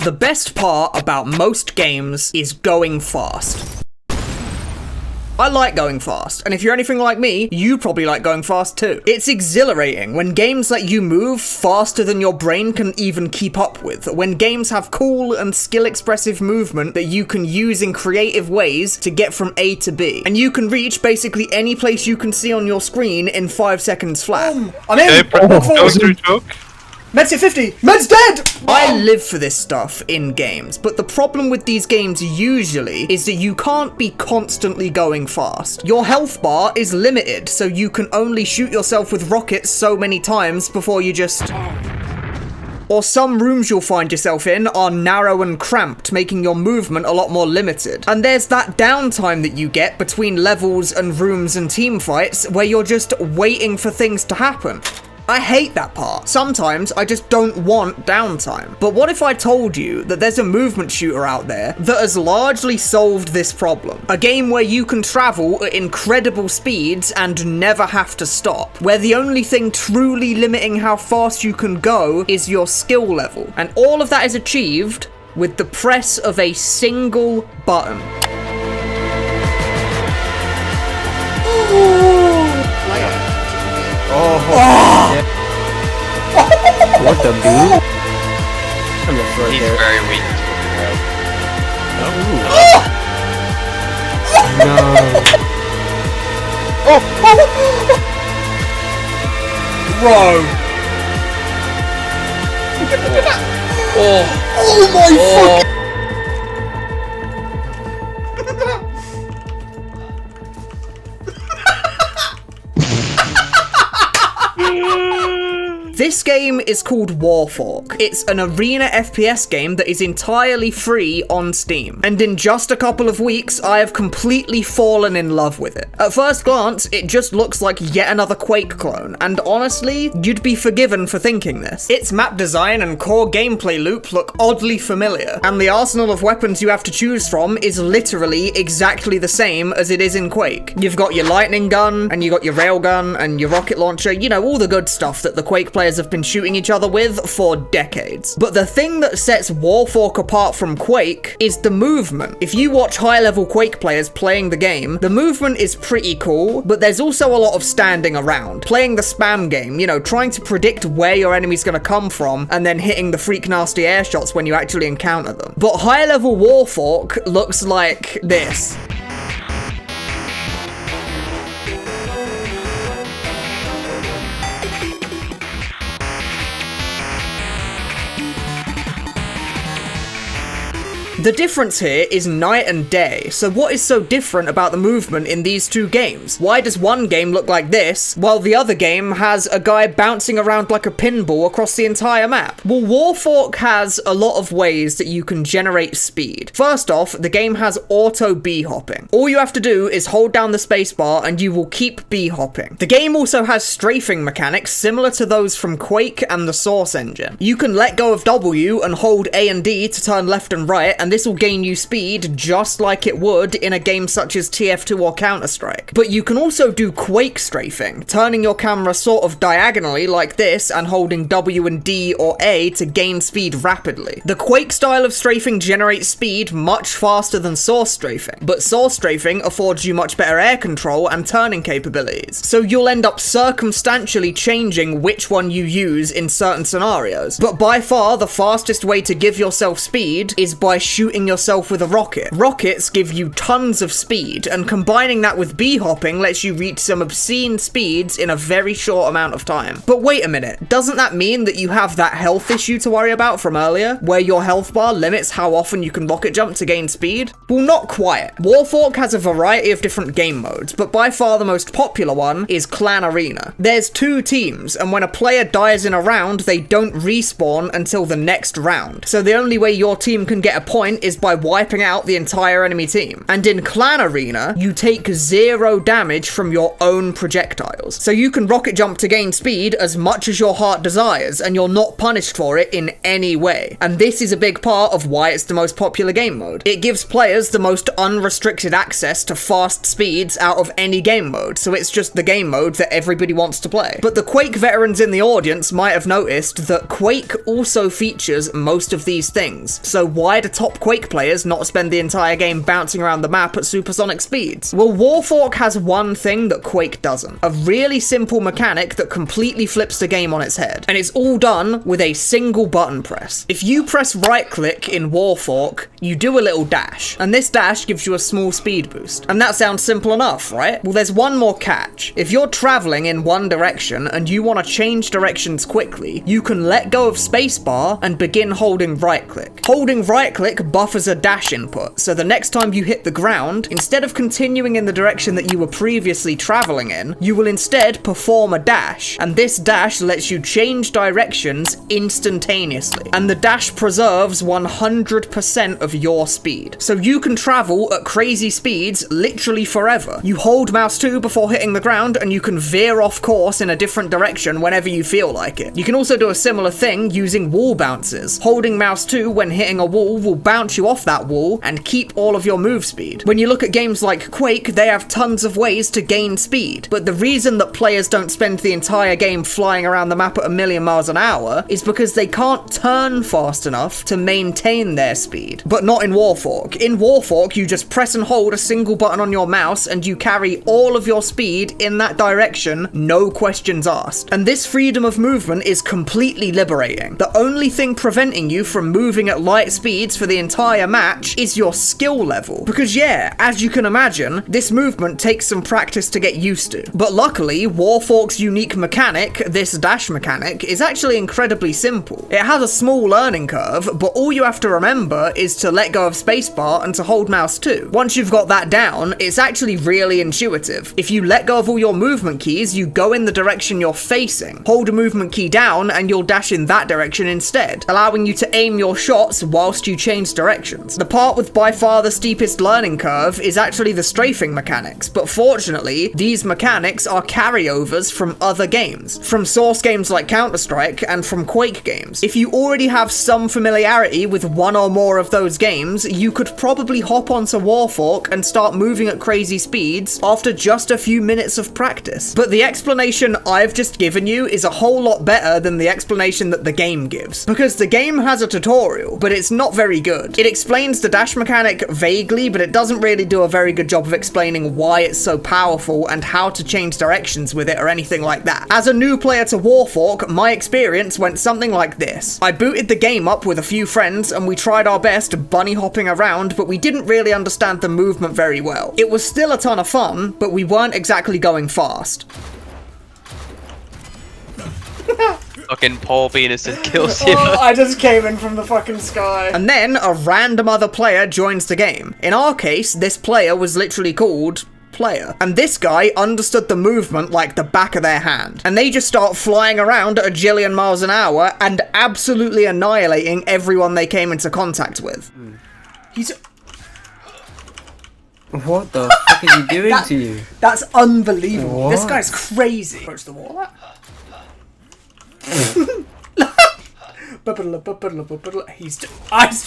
The best part about most games is going fast. I like going fast, and if you're anything like me, you probably like going fast too. It's exhilarating when games let you move faster than your brain can even keep up with, when games have cool and skill-expressive movement that you can use in creative ways to get from A to B, and you can reach basically any place you can see on your screen in 5 seconds flat. I'm in! Med's hit 50! Med's dead! I live for this stuff in games, but the problem with these games usually is that you can't be constantly going fast. Your health bar is limited, so you can only shoot yourself with rockets so many times before you just... Or some rooms you'll find yourself in are narrow and cramped, making your movement a lot more limited. And there's that downtime that you get between levels and rooms and team fights where you're just waiting for things to happen. I hate that part. Sometimes I just don't want downtime. But what if I told you that there's a movement shooter out there that has largely solved this problem? A game where you can travel at incredible speeds and never have to stop, where the only thing truly limiting how fast you can go is your skill level. And all of that is achieved with the press of a single button. What the dude? I'm gonna throw it He's there. very weak. No. Bro! Oh my fuck! This game is called Warfork. It's an arena FPS game that is entirely free on Steam. And in just a couple of weeks, I have completely fallen in love with it. At first glance, it just looks like yet another Quake clone, and honestly, you'd be forgiven for thinking this. Its map design and core gameplay loop look oddly familiar, and the arsenal of weapons you have to choose from is literally exactly the same as it is in Quake. You've got your lightning gun, and you got your railgun, and your rocket launcher, you know, all the good stuff that the Quake players have been shooting each other with for decades. But the thing that sets Warfork apart from Quake is the movement. If you watch high-level Quake players playing the game, the movement is pretty cool, but there's also a lot of standing around, playing the spam game, you know, trying to predict where your enemy's gonna come from, and then hitting the freak nasty air shots when you actually encounter them. But high-level Warfork looks like this. The difference here is night and day, so what is so different about the movement in these two games? Why does one game look like this, while the other game has a guy bouncing around like a pinball across the entire map? Well, Warfork has a lot of ways that you can generate speed. First off, the game has auto B-hopping. All you have to do is hold down the spacebar and you will keep B-hopping. The game also has strafing mechanics similar to those from Quake and the Source engine. You can let go of W and hold A and D to turn left and right, and this will gain you speed just like it would in a game such as TF2 or Counter-Strike. But you can also do Quake strafing, turning your camera sort of diagonally like this and holding W and D or A to gain speed rapidly. The Quake style of strafing generates speed much faster than Source strafing, but Source strafing affords you much better air control and turning capabilities, so you'll end up circumstantially changing which one you use in certain scenarios. But by far, the fastest way to give yourself speed is by shooting yourself with a rocket. Rockets give you tons of speed, and combining that with B-hopping lets you reach some obscene speeds in a very short amount of time. But wait a minute, doesn't that mean that you have that health issue to worry about from earlier, where your health bar limits how often you can rocket jump to gain speed? Well, not quite. Warfork has a variety of different game modes, but by far the most popular one is Clan Arena. There's 2 teams, and when a player dies in a round, they don't respawn until the next round. So the only way your team can get a point point is by wiping out the entire enemy team. And in Clan Arena, you take 0 damage from your own projectiles. So you can rocket jump to gain speed as much as your heart desires, and you're not punished for it in any way. And this is a big part of why it's the most popular game mode. It gives players the most unrestricted access to fast speeds out of any game mode, so it's just the game mode that everybody wants to play. But the Quake veterans in the audience might have noticed that Quake also features most of these things. So why do top Quake players not spend the entire game bouncing around the map at supersonic speeds? Well, Warfork has one thing that Quake doesn't. A really simple mechanic that completely flips the game on its head. And it's all done with a single button press. If you press right click in Warfork, you do a little dash. And this dash gives you a small speed boost. And that sounds simple enough, right? Well, there's one more catch. If you're traveling in one direction and you want to change directions quickly, you can let go of spacebar and begin holding right click. Holding right click buffers a dash input, so the next time you hit the ground, instead of continuing in the direction that you were previously traveling in, you will instead perform a dash, and this dash lets you change directions instantaneously. And the dash preserves 100% of your speed. So you can travel at crazy speeds literally forever. You hold mouse 2 before hitting the ground, and you can veer off course in a different direction whenever you feel like it. You can also do a similar thing using wall bounces. Holding mouse 2 when hitting a wall will bounce you off that wall and keep all of your move speed. When you look at games like Quake, they have tons of ways to gain speed, but the reason that players don't spend the entire game flying around the map at 1,000,000 miles an hour is because they can't turn fast enough to maintain their speed. But not in Warfork. In Warfork, you just press and hold a single button on your mouse and you carry all of your speed in that direction, no questions asked. And this freedom of movement is completely liberating. The only thing preventing you from moving at light speeds for the entire match is your skill level. Because yeah, as you can imagine, this movement takes some practice to get used to. But luckily, Warfork's unique mechanic, this dash mechanic, is actually incredibly simple. It has a small learning curve, but all you have to remember is to let go of spacebar and to hold mouse 2. Once you've got that down, it's actually really intuitive. If you let go of all your movement keys, you go in the direction you're facing. Hold a movement key down and you'll dash in that direction instead, allowing you to aim your shots whilst you change directions. The part with by far the steepest learning curve is actually the strafing mechanics, but fortunately, these mechanics are carryovers from other games, from source games like Counter-Strike and from Quake games. If you already have some familiarity with one or more of those games, you could probably hop onto Warfork and start moving at crazy speeds after just a few minutes of practice. But the explanation I've just given you is a whole lot better than the explanation that the game gives, because the game has a tutorial, but it's not very good. It explains the dash mechanic vaguely, but it doesn't really do a very good job of explaining why it's so powerful and how to change directions with it or anything like that. As a new player to Warfork, my experience went something like this. I booted the game up with a few friends and we tried our best bunny hopping around, but we didn't really understand the movement very well. It was still a ton of fun, but we weren't exactly going fast. Fucking Paul Venison kills you. Oh, I just came in from the fucking sky. And then a random other player joins the game. In our case, this player was literally called Player. And this guy understood the movement like the back of their hand. And they just start flying around at 1,000,000,000 miles an hour and absolutely annihilating everyone they came into contact with. He's... What the fuck is he doing to you? That's unbelievable. What? This guy's crazy. Approach the wall.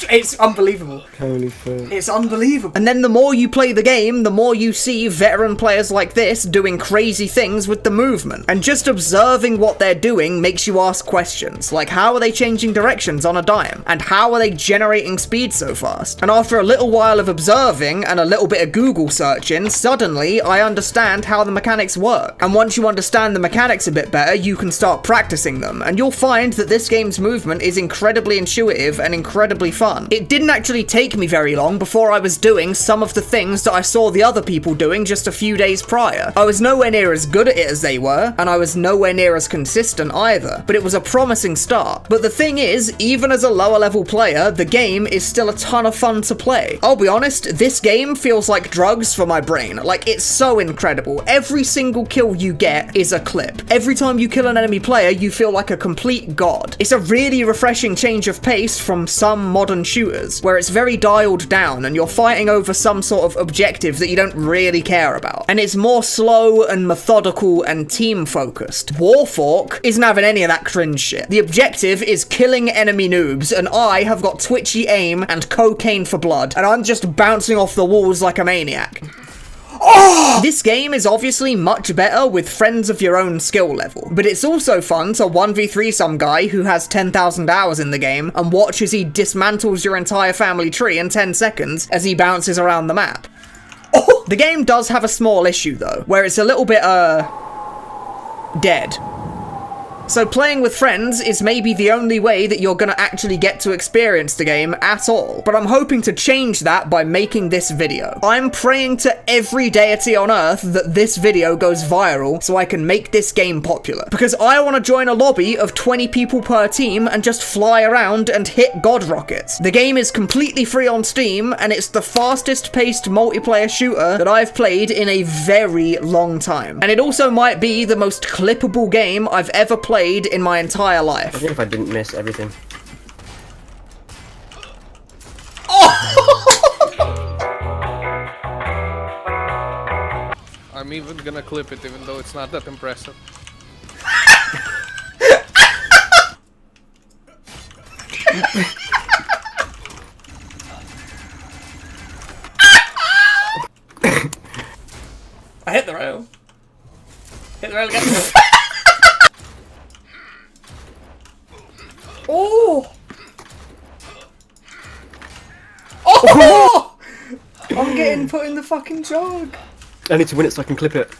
It's unbelievable. Holy fuck. It's unbelievable. And then the more you play the game, the more you see veteran players like this doing crazy things with the movement. And just observing what they're doing makes you ask questions, like how are they changing directions on a dime? And how are they generating speed so fast? And after a little while of observing and a little bit of Google searching, suddenly I understand how the mechanics work. And once you understand the mechanics a bit better, you can start practicing them. And you'll find that this game's movement is incredibly intuitive and incredibly fun. It didn't actually take me very long before I was doing some of the things that I saw the other people doing just a few days prior. I was nowhere near as good at it as they were, and I was nowhere near as consistent either, but it was a promising start. But the thing is, even as a lower level player, the game is still a ton of fun to play. I'll be honest, this game feels like drugs for my brain. Like, it's so incredible. Every single kill you get is a clip. Every time you kill an enemy player, you feel like a complete god. It's a really refreshing change of pace from some modern shooters, where it's very dialed down and you're fighting over some sort of objective that you don't really care about. And it's more slow and methodical and team-focused. Warfork isn't having any of that cringe shit. The objective is killing enemy noobs, and I have got twitchy aim and cocaine for blood, and I'm just bouncing off the walls like a maniac. Oh! This game is obviously much better with friends of your own skill level, but it's also fun to 1v3 some guy who has 10,000 hours in the game and watch as he dismantles your entire family tree in 10 seconds as he bounces around the map. Oh! The game does have a small issue though, where it's a little bit, dead. So playing with friends is maybe the only way that you're gonna actually get to experience the game at all. But I'm hoping to change that by making this video. I'm praying to every deity on earth that this video goes viral so I can make this game popular. Because I want to join a lobby of 20 people per team and just fly around and hit god rockets. The game is completely free on Steam, and it's the fastest paced multiplayer shooter that I've played in a very long time. And it also might be the most clippable game I've ever played in my entire life. I think if I didn't miss everything. I'm even gonna clip it even though it's not that impressive. I hit the rail. Hit the rail again. Oh! Oh! I'm getting put in the fucking jug. I need to win it so I can clip it.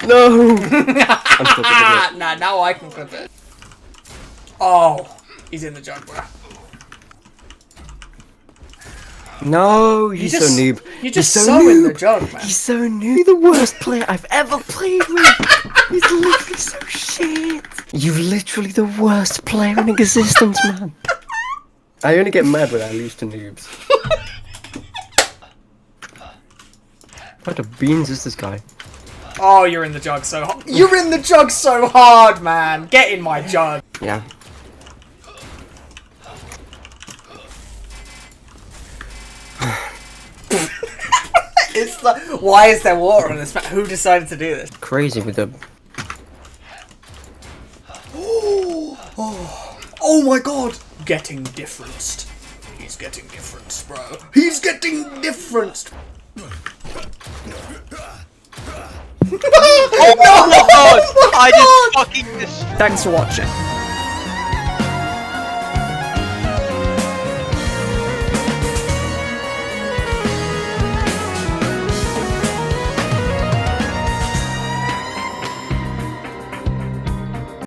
No! I'm still clipping it. Nah, now I can clip it. Oh, he's in the jug, bro. No, he's so noob. You're just He's so in noob. the jug, man. He's so noob. You're the worst player I've ever played with. He's literally so shit. You're literally the worst player in existence, man. I only get mad when I lose to noobs. What the beans is this guy? Oh, you're in the jug so hard. You're in the jug so hard, man. Get in my jug. Yeah. It's like, why is there water on this map? Who decided to do this? Crazy with the... Oh my god! Getting differenced. He's getting differenced, bro. He's getting differenced. Oh my god! I just fucking... Thanks for watching.